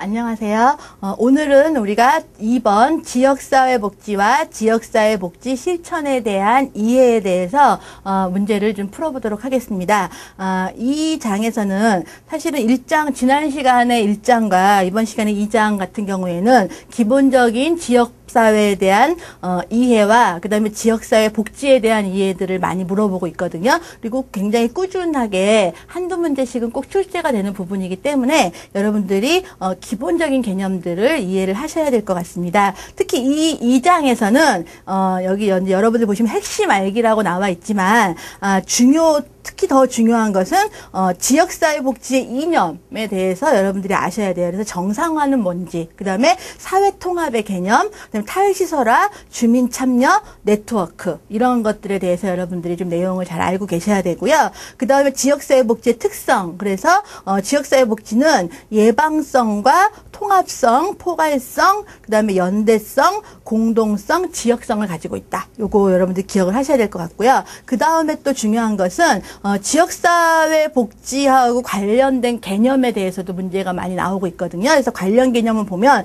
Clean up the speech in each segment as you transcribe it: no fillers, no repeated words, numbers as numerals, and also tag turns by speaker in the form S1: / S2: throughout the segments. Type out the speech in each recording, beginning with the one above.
S1: 안녕하세요. 오늘은 우리가 2번 지역사회복지와 지역사회복지 실천에 대한 이해에 대해서 문제를 좀 풀어보도록 하겠습니다. 이 장에서는 사실은 지난 시간의 1장과 이번 시간의 2장 같은 경우에는 기본적인 지역사회에 대한 이해와 그 다음에 지역사회 복지에 대한 이해들을 많이 물어보고 있거든요. 그리고 굉장히 꾸준하게 한두 문제씩은 꼭 출제가 되는 부분이기 때문에 여러분들이 기본적인 개념들을 이해를 하셔야 될 것 같습니다. 특히 이 2장에서는 여기 여러분들 보시면 핵심 알기라고 나와 있지만 특히 더 중요한 것은 지역사회 복지의 이념에 대해서 여러분들이 아셔야 돼요. 그래서 정상화는 뭔지, 그 다음에 사회통합의 개념, 그다음에 탈시설화, 주민참여, 네트워크 이런 것들에 대해서 여러분들이 좀 내용을 잘 알고 계셔야 되고요. 그 다음에 지역사회 복지의 특성, 그래서 지역사회 복지는 예방성과 통합성, 포괄성, 그 다음에 연대성, 공동성, 지역성을 가지고 있다. 요거 여러분들 기억을 하셔야 될 것 같고요. 그 다음에 또 중요한 것은 지역사회 복지하고 관련된 개념에 대해서도 문제가 많이 나오고 있거든요. 그래서 관련 개념을 보면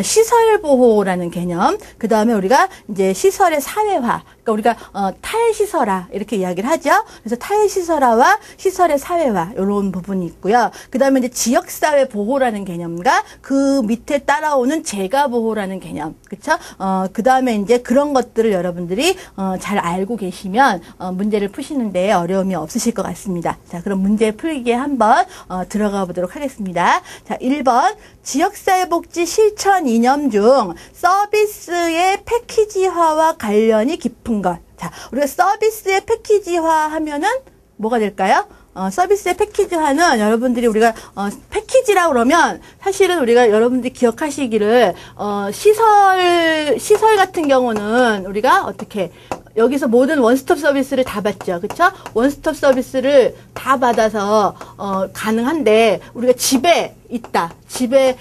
S1: 시설보호라는 개념, 그 다음에 우리가 이제 시설의 사회화, 그러니까 우리가 탈시설화 이렇게 이야기를 하죠. 그래서 탈시설화와 시설의 사회화 이런 부분이 있고요. 그 다음에 이제 지역사회 보호라는 개념과 그 밑에 따라오는 재가보호라는 개념, 그렇죠? 그 다음에 이제 그런 것들을 여러분들이 잘 알고 계시면 문제를 푸시는데 어려움이 없으실 것 같습니다. 자, 그럼 문제 풀기에 한번 들어가 보도록 하겠습니다. 자, 1번 지역사회복지 실천 이념 중 서비스의 패키지화와 관련이 깊은 것. 자, 우리가 서비스의 패키지화 하면은 뭐가 될까요? 서비스의 패키지화는 여러분들이 우리가 패키지라고 그러면 사실은 우리가 여러분들이 기억하시기를 시설 같은 경우는 우리가 어떻게 여기서 모든 원스톱 서비스를 다 받죠. 그쵸? 원스톱 서비스를 다 받아서 가능한데 우리가 집에 있다. 집에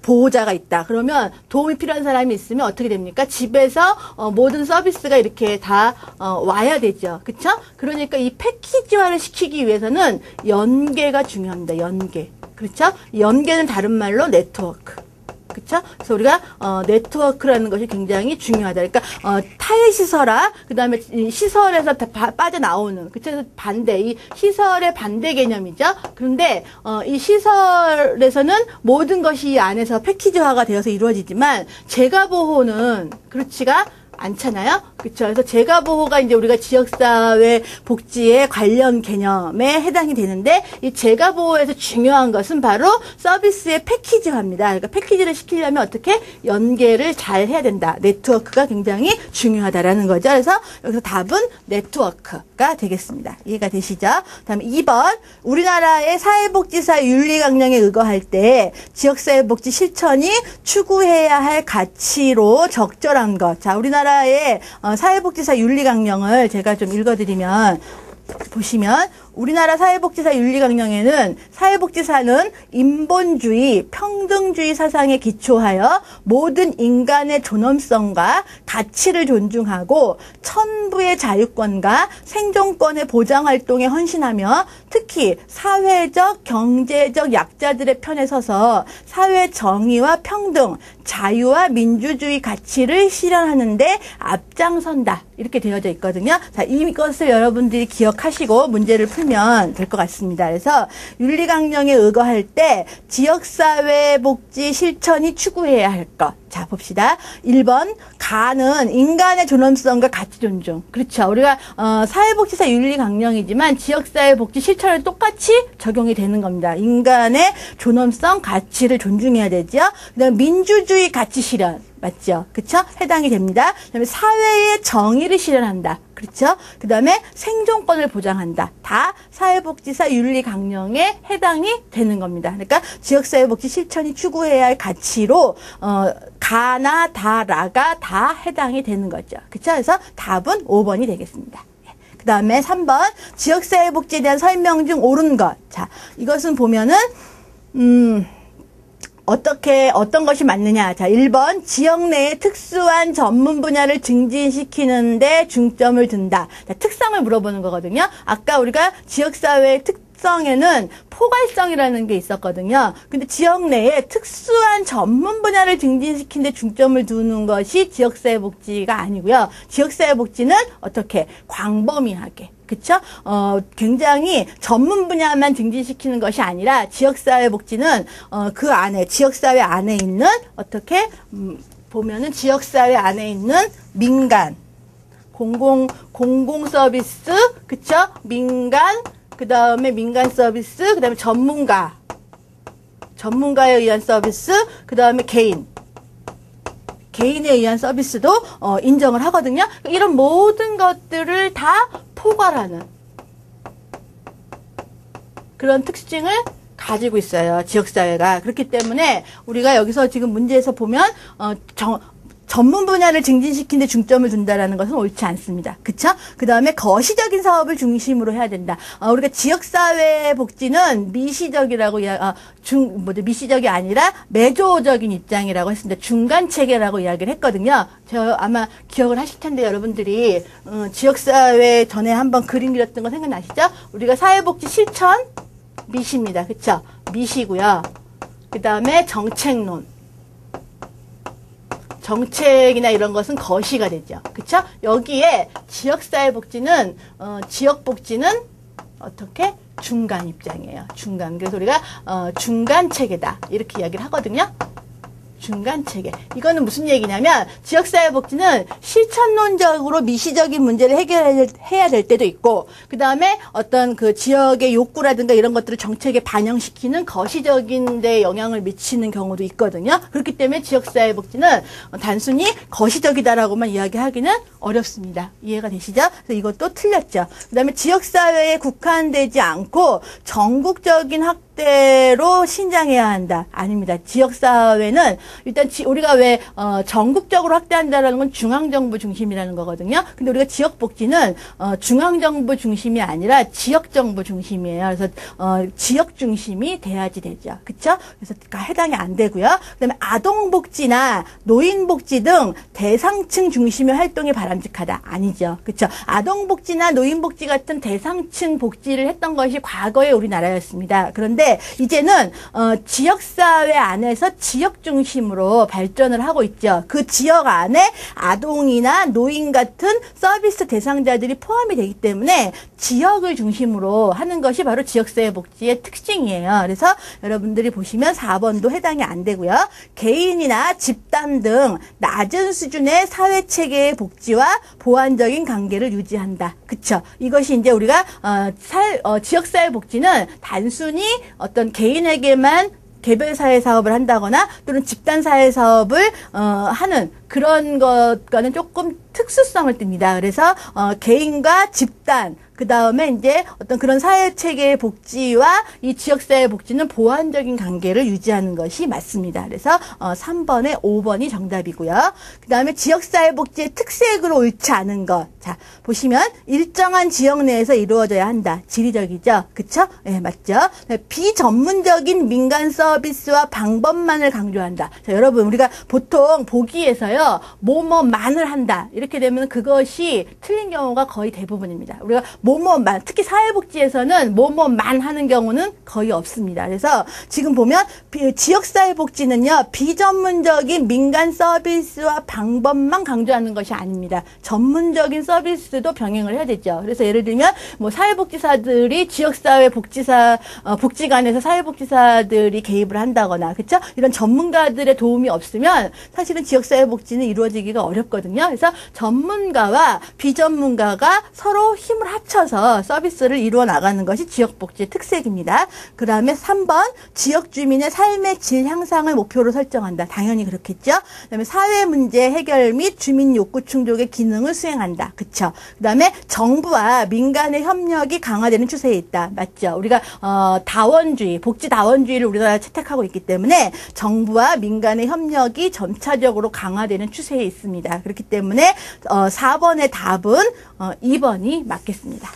S1: 보호자가 있다. 그러면 도움이 필요한 사람이 있으면 어떻게 됩니까? 집에서 모든 서비스가 이렇게 다 와야 되죠. 그쵸? 그러니까 이 패키지화를 시키기 위해서는 연계가 중요합니다. 연계. 그렇죠? 연계는 다른 말로 네트워크. 그쵸? 그래서 우리가 네트워크라는 것이 굉장히 중요하다. 그러니까 탈시설화, 그 다음에 시설에서 빠져나오는, 그쵸? 그래서 반대, 이 시설의 반대 개념이죠. 그런데 이 시설에서는 모든 것이 이 안에서 패키지화가 되어서 이루어지지만 재가보호는 그렇지가 않잖아요. 그렇죠. 그래서 재가보호가 이제 우리가 지역사회 복지의 관련 개념에 해당이 되는데 이 재가보호에서 중요한 것은 바로 서비스의 패키지화입니다. 그러니까 패키지를 시키려면 어떻게 연계를 잘 해야 된다. 네트워크가 굉장히 중요하다라는 거죠. 그래서 여기서 답은 네트워크가 되겠습니다. 이해가 되시죠? 다음에 2번 우리나라의 사회복지사 윤리강령에 의거할 때 지역사회복지 실천이 추구해야 할 가치로 적절한 것. 자, 우리나라의 사회복지사 윤리강령을 제가 좀 읽어드리면 보시면 우리나라 사회복지사 윤리강령에는 사회복지사는 인본주의, 평등주의 사상에 기초하여 모든 인간의 존엄성과 가치를 존중하고 천부의 자유권과 생존권의 보장활동에 헌신하며 특히 사회적, 경제적 약자들의 편에 서서 사회 정의와 평등, 자유와 민주주의 가치를 실현하는 데 앞장선다. 이렇게 되어져 있거든요. 자, 이것을 여러분들이 기억하시고 문제를 풀면 될 것 같습니다. 그래서 윤리강령에 의거할 때 지역사회복지 실천이 추구해야 할 것. 자, 봅시다. 1번 가는 인간의 존엄성과 가치 존중. 그렇죠. 우리가 사회복지사 윤리강령이지만 지역사회복지 실천에 똑같이 적용이 되는 겁니다. 인간의 존엄성, 가치를 존중해야 되죠. 그다음에 민주주의 가치 실현. 맞죠? 그쵸? 해당이 됩니다. 그 다음에 사회의 정의를 실현한다. 그렇죠? 그 다음에 생존권을 보장한다. 다 사회복지사 윤리강령에 해당이 되는 겁니다. 그러니까 지역사회복지 실천이 추구해야 할 가치로 가나 다라가 다 해당이 되는 거죠. 그렇죠? 그래서 답은 5번이 되겠습니다. 그 다음에 3번 지역사회복지에 대한 설명 중 옳은 것. 자, 이것은 보면은 어떤 것이 맞느냐. 자, 1번 지역 내의 특수한 전문 분야를 증진시키는 데 중점을 둔다. 자, 특성을 물어보는 거거든요. 아까 우리가 지역사회의 특성에는 포괄성이라는 게 있었거든요. 근데 지역 내에 특수한 전문 분야를 증진시키는 데 중점을 두는 것이 지역사회복지가 아니고요. 지역사회복지는 어떻게 광범위하게, 그쵸? 굉장히 전문 분야만 증진시키는 것이 아니라 지역사회복지는 그 안에 지역사회 안에 있는 어떻게 보면은 지역사회 안에 있는 민간 공공 서비스, 그쵸? 민간, 그 다음에 민간 서비스, 그 다음에 전문가에 의한 서비스, 그 다음에 개인에 의한 서비스도 인정을 하거든요. 이런 모든 것들을 다 포괄하는 그런 특징을 가지고 있어요. 지역사회가. 그렇기 때문에 우리가 여기서 지금 문제에서 보면 전문 분야를 증진시키는 데 중점을 둔다라는 것은 옳지 않습니다. 그쵸? 그 다음에 거시적인 사업을 중심으로 해야 된다. 우리가 지역사회 복지는 미시적이라고, 미시적이 아니라 매조적인 입장이라고 했습니다. 중간 체계라고 이야기를 했거든요. 저 아마 기억을 하실 텐데 여러분들이, 지역사회 전에 한번 그림 그렸던 거 생각나시죠? 우리가 사회복지 실천 미시입니다. 그쵸? 미시고요. 그 다음에 정책이나 이런 것은 거시가 되죠. 그쵸? 여기에 지역사회복지는, 지역복지는 어떻게? 중간 입장이에요. 중간. 그래서 우리가, 중간 체계다. 이렇게 이야기를 하거든요. 중간 체계. 이거는 무슨 얘기냐면 지역사회복지는 실천론적으로 미시적인 문제를 해결해야 될 때도 있고 그 다음에 어떤 그 지역의 욕구라든가 이런 것들을 정책에 반영시키는 거시적인 데 영향을 미치는 경우도 있거든요. 그렇기 때문에 지역사회복지는 단순히 거시적이다라고만 이야기하기는 어렵습니다. 이해가 되시죠? 그래서 이것도 틀렸죠. 그 다음에 지역사회에 국한되지 않고 전국적인 확대로 신장해야 한다. 아닙니다. 지역사회는 일단 우리가 왜 전국적으로 확대한다라는 건 중앙정부 중심이라는 거거든요. 근데 우리가 지역복지는 중앙정부 중심이 아니라 지역정부 중심이에요. 그래서 지역 중심이 돼야지 되죠. 그쵸? 그래서 해당이 안 되고요. 그다음에 아동복지나 노인복지 등 대상층 중심의 활동이 바람직하다. 아니죠. 그쵸? 아동복지나 노인복지 같은 대상층 복지를 했던 것이 과거의 우리나라였습니다. 그런데 이제는 지역사회 안에서 지역 중심으로 발전을 하고 있죠. 그 지역 안에 아동이나 노인 같은 서비스 대상자들이 포함이 되기 때문에 지역을 중심으로 하는 것이 바로 지역사회복지의 특징이에요. 그래서 여러분들이 보시면 4번도 해당이 안 되고요. 개인이나 집단 등 낮은 수준의 사회체계의 복지와 보완적인 관계를 유지한다. 그쵸? 이것이 이제 우리가 지역사회복지는 단순히 어떤 개인에게만 개별 사회 사업을 한다거나 또는 집단 사회 사업을 하는 그런 것과는 조금 특수성을 띱니다. 그래서 개인과 집단 그 다음에 이제 어떤 그런 사회체계의 복지와 이 지역사회 복지는 보완적인 관계를 유지하는 것이 맞습니다. 그래서 3번에 5번이 정답이고요. 그 다음에 지역사회 복지의 특색으로 옳지 않은 것. 자, 보시면 일정한 지역 내에서 이루어져야 한다. 지리적이죠. 그쵸? 네, 맞죠? 비전문적인 민간 서비스와 방법만을 강조한다. 자, 여러분 우리가 보통 보기에서요. 뭐뭐만을 한다. 이렇게 되면 그것이 틀린 경우가 거의 대부분입니다. 우리가 뭐뭐만, 특히 사회복지에서는 뭐뭐만 하는 경우는 거의 없습니다. 그래서 지금 보면 지역사회복지는요. 비전문적인 민간 서비스와 방법만 강조하는 것이 아닙니다. 전문적인 서비스도 병행을 해야 되죠. 그래서 예를 들면 뭐 사회복지사들이 지역사회 복지관에서 사회복지사들이 개입을 한다거나 그렇죠? 이런 전문가들의 도움이 없으면 사실은 지역사회복지는 이루어지기가 어렵거든요. 그래서 전문가와 비전문가가 서로 힘을 합쳐서 서비스를 이루어 나가는 것이 지역복지의 특색입니다. 그 다음에 3번 지역 주민의 삶의 질 향상을 목표로 설정한다. 당연히 그렇겠죠. 그 다음에 사회 문제 해결 및 주민 욕구 충족의 기능을 수행한다. 그쵸? 그 다음에 정부와 민간의 협력이 강화되는 추세에 있다. 맞죠? 우리가 다원주의, 복지 다원주의를 우리나라에 채택하고 있기 때문에 정부와 민간의 협력이 점차적으로 강화되는 추세에 있습니다. 그렇기 때문에 4번의 답은 2번이 맞겠습니다.